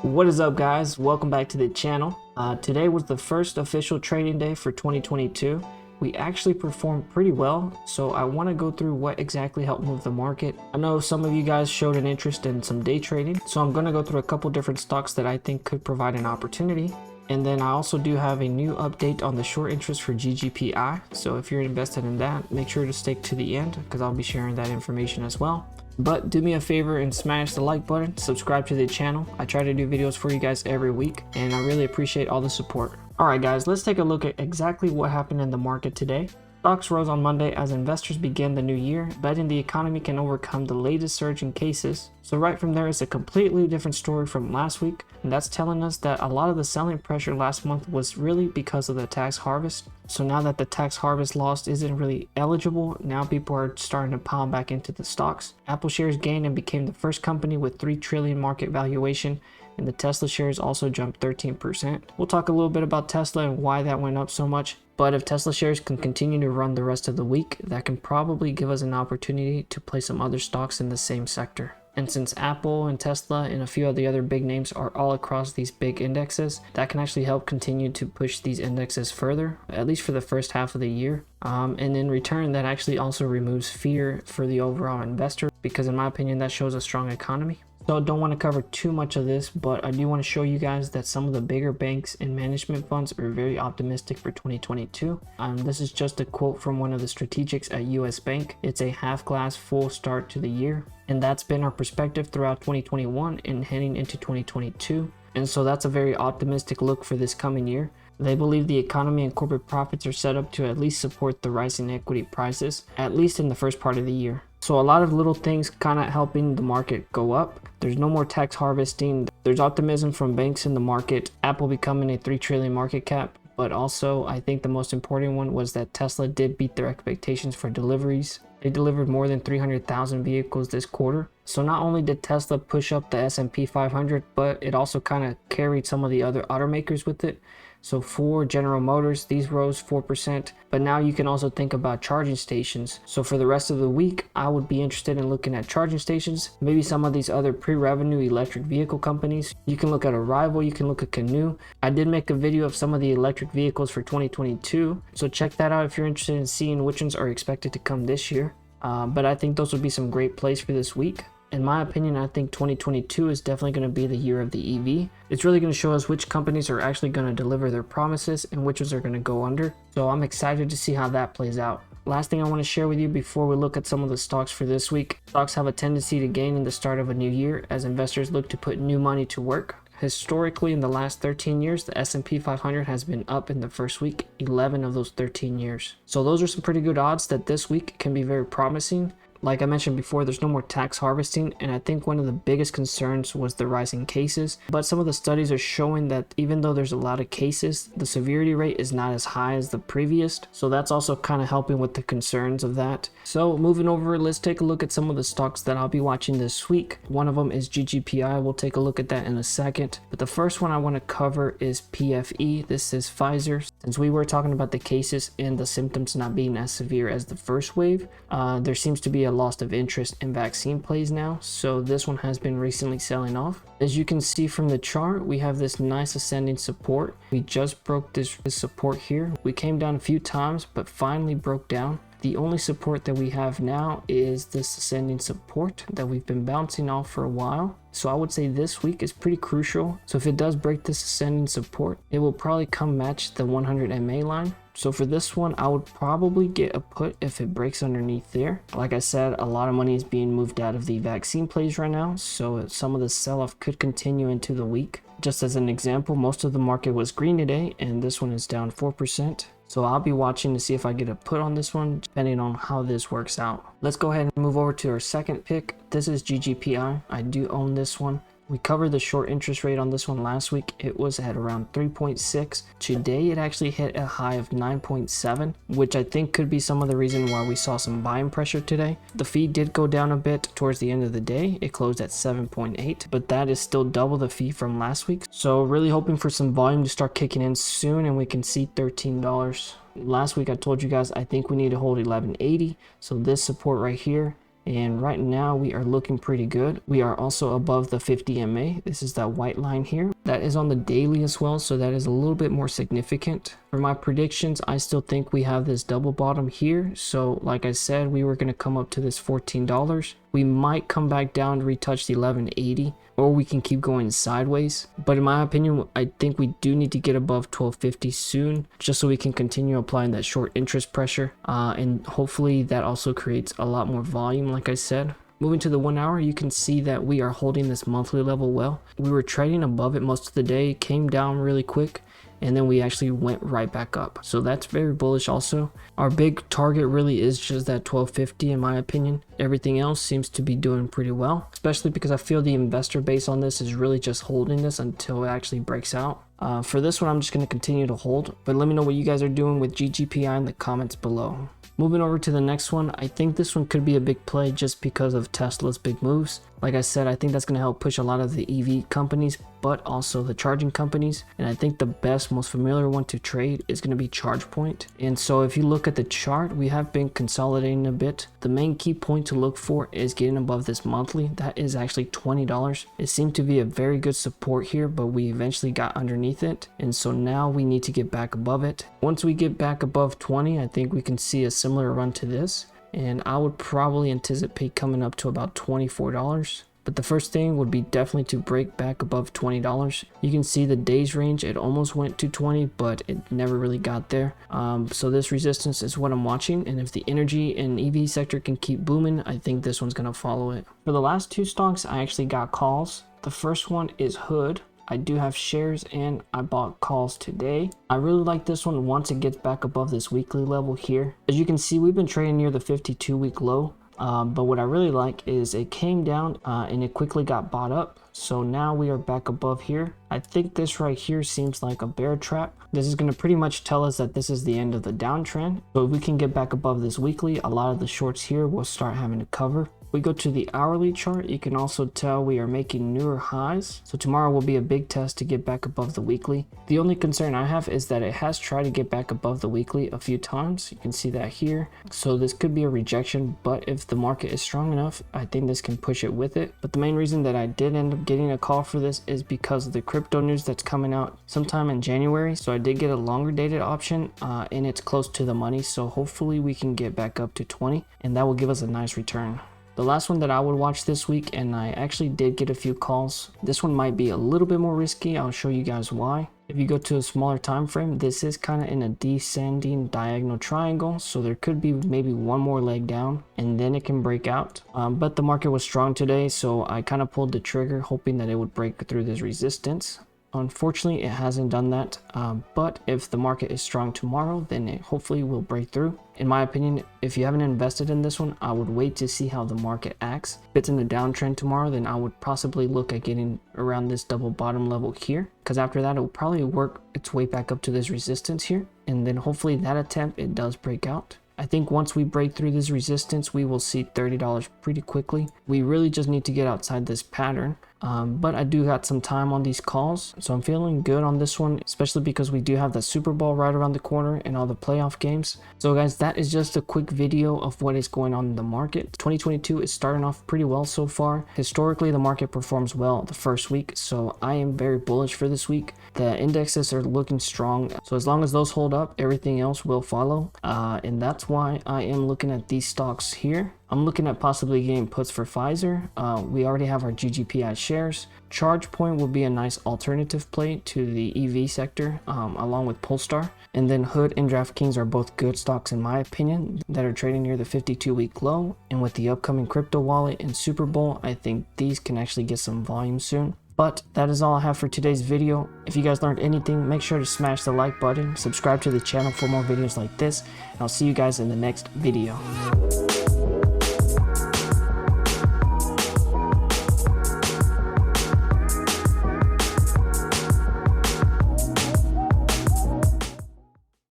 What is up, guys? Welcome back to the channel. Today was the first official trading day for 2022. We actually performed pretty well, so I want to go through what exactly helped move the market. I know some of you guys showed an interest in some day trading, so I'm going to go through a couple different stocks that I think could provide an opportunity. And then I also do have a new update on the short interest for ggpi, so if you're invested in that, make sure to stick to the end because I'll be sharing that information as well. But do me a favor and smash the like button, subscribe to the channel. I try to do videos for you guys every week, and I really appreciate all the support. Alright guys, let's take a look at exactly what happened in the market today. Stocks rose on Monday as investors began the new year, betting the economy can overcome the latest surge in cases. So right from there is a completely different story from last week, and that's telling us that a lot of the selling pressure last month was really because of the tax harvest. So now that the tax harvest loss isn't really eligible, now people are starting to pile back into the stocks. Apple shares gained and became the first company with $3 trillion market valuation, and the Tesla shares also jumped 13%. We'll talk a little bit about Tesla and why that went up so much. But if Tesla shares can continue to run the rest of the week, that can probably give us an opportunity to play some other stocks in the same sector. And since Apple and Tesla and a few of the other big names are all across these big indexes, that can actually help continue to push these indexes further, at least for the first half of the year. And in return, that actually also removes fear for the overall investor, because in my opinion, that shows a strong economy. So I don't want to cover too much of this, but I do want to show you guys that some of the bigger banks and management funds are very optimistic for 2022. This is just a quote from one of the strategics at US Bank. It's a half glass full start to the year. And that's been our perspective throughout 2021 and heading into 2022. And so that's a very optimistic look for this coming year. They believe the economy and corporate profits are set up to at least support the rising equity prices, at least in the first part of the year. So a lot of little things kind of helping the market go up. There's no more tax harvesting. There's optimism from banks in the market, Apple becoming a $3 trillion market cap. But also, I think the most important one was that Tesla did beat their expectations for deliveries. They delivered more than 300,000 vehicles this quarter. So not only did Tesla push up the S&P 500, but it also kind of carried some of the other automakers with it. So for General Motors, these rose 4%, but now you can also think about charging stations. So for the rest of the week, I would be interested in looking at charging stations, maybe some of these other pre-revenue electric vehicle companies. You can look at Arrival, you can look at Canoe. I did make a video of some of the electric vehicles for 2022, so check that out if you're interested in seeing which ones are expected to come this year. But I think those would be some great plays for this week. In my opinion, I think 2022 is definitely going to be the year of the EV. It's really going to show us which companies are actually going to deliver their promises and which ones are going to go under. So I'm excited to see how that plays out. Last thing I want to share with you before we look at some of the stocks for this week. Stocks have a tendency to gain in the start of a new year as investors look to put new money to work. Historically, in the last 13 years, the S&P 500 has been up in the first week, 11 of those 13 years. So those are some pretty good odds that this week can be very promising. Like I mentioned before, there's no more tax harvesting, and I think one of the biggest concerns was the rising cases. But some of the studies are showing that even though there's a lot of cases, the severity rate is not as high as the previous. So that's also kind of helping with the concerns of that. So moving over, let's take a look at some of the stocks that I'll be watching this week. One of them is ggpi. We'll take a look at that in a second. But the first one I want to cover is PFE. This is Pfizer. Since we were talking about the cases and the symptoms not being as severe as the first wave, there seems to be a loss of interest in vaccine plays now, so this one has been recently selling off. As you can see from the chart, we have this nice ascending support. We just broke this support here. We came down a few times but finally broke down. The only support that we have now is this ascending support that we've been bouncing off for a while. So I would say this week is pretty crucial. So if it does break this ascending support, it will probably come match the 100 MA line. So for this one, I would probably get a put if it breaks underneath there. Like I said, a lot of money is being moved out of the vaccine plays right now, so some of the sell-off could continue into the week. Just as an example, most of the market was green today, and this one is down 4%. So I'll be watching to see if I get a put on this one, depending on how this works out. Let's go ahead and move over to our second pick. This is ggpi. I do own this one. We covered the short interest rate on this one last week. It was at around 3.6. Today, it actually hit a high of 9.7, which I think could be some of the reason why we saw some buying pressure today. The fee did go down a bit towards the end of the day. It closed at 7.8, but that is still double the fee from last week. So really hoping for some volume to start kicking in soon and we can see $13. Last week, I told you guys I think we need to hold 1180. So this support right here, and right now we are looking pretty good. We are also above the 50 MA. This is that white line here. That is on the daily as well, so that is a little bit more significant. For my predictions, I still think we have this double bottom here. So like I said, we were going to come up to this $14. We might come back down to retouch the 1180, or we can keep going sideways. But in my opinion, I think we do need to get above 1250 soon, just so we can continue applying that short interest pressure. And hopefully that also creates a lot more volume, like I said. Moving to the 1 hour, you can see that we are holding this monthly level well. We were trading above it most of the day, came down really quick, and then we actually went right back up. So that's very bullish also. Our big target really is just that 1250 in my opinion. Everything else seems to be doing pretty well, especially because I feel the investor base on this is really just holding this until it actually breaks out. For this one, I'm just going to continue to hold, but let me know what you guys are doing with ggpi in the comments below. Moving over to the next one, I think this one could be a big play just because of Tesla's big moves. Like I said, I think that's going to help push a lot of the EV companies, but also the charging companies. And I think the best, most familiar one to trade is going to be ChargePoint. And so if you look at the chart, we have been consolidating a bit. The main key point to look for is getting above this monthly. That is actually $20. It seemed to be a very good support here, but we eventually got underneath it. And so now we need to get back above it. Once we get back above 20, I think we can see a similar run to this. And I would probably anticipate coming up to about $24. But the first thing would be definitely to break back above $20. You can see the days range, it almost went to 20, but it never really got there. So this resistance is what I'm watching. And if the energy and EV sector can keep booming, I think this one's going to follow it. For the last two stocks, I actually got calls. The first one is Hood. I do have shares and I bought calls today. I really like this one once it gets back above this weekly level here. As you can see, we've been trading near the 52-week low. But what I really like is it came down and it quickly got bought up. So now we are back above here. I think this right here seems like a bear trap. This is going to pretty much tell us that this is the end of the downtrend. So if we can get back above this weekly, a lot of the shorts here will start having to cover. We go to the hourly chart, you can also tell we are making newer highs. So tomorrow will be a big test to get back above the weekly. The only concern I have is that it has tried to get back above the weekly a few times. You can see that here. So this could be a rejection, but if the market is strong enough, I think this can push it with it. But the main reason that I did end up getting a call for this is because of the crypto news that's coming out sometime in January. So I did get a longer dated option and it's close to the money. So hopefully we can get back up to 20 and that will give us a nice return. The last one that I would watch this week, and I actually did get a few calls. This one might be a little bit more risky. I'll show you guys why. If you go to a smaller time frame, this is kind of in a descending diagonal triangle. So there could be maybe one more leg down and then it can break out. But the market was strong today. So I kind of pulled the trigger hoping that it would break through this resistance. Unfortunately, it hasn't done that, but if the market is strong tomorrow, then it hopefully will break through. In my opinion, if you haven't invested in this one, I would wait to see how the market acts. If it's in a downtrend tomorrow, then I would possibly look at getting around this double bottom level here, because after that, it will probably work its way back up to this resistance here, and then hopefully that attempt, it does break out. I think once we break through this resistance, we will see $30 pretty quickly. We really just need to get outside this pattern. But I do got some time on these calls, so I'm feeling good on this one, especially because we do have the Super Bowl right around the corner and all the playoff games. So guys, that is just a quick video of what is going on in the market. 2022 is starting off pretty well so far. Historically, the market performs well the first week, so I am very bullish for this week. The indexes are looking strong, so as long as those hold up, everything else will follow, and that's why I am looking at these stocks here. I'm looking at possibly getting puts for Pfizer. We already have our ggpi shares. ChargePoint will be a nice alternative play to the EV sector, along with Polestar. And then Hood and DraftKings are both good stocks in my opinion that are trading near the 52-week low. And with the upcoming crypto wallet and Super Bowl, I think these can actually get some volume soon. But that is all I have for today's video. If you guys learned anything, make sure to smash the like button, subscribe to the channel for more videos like this, and I'll see you guys in the next video.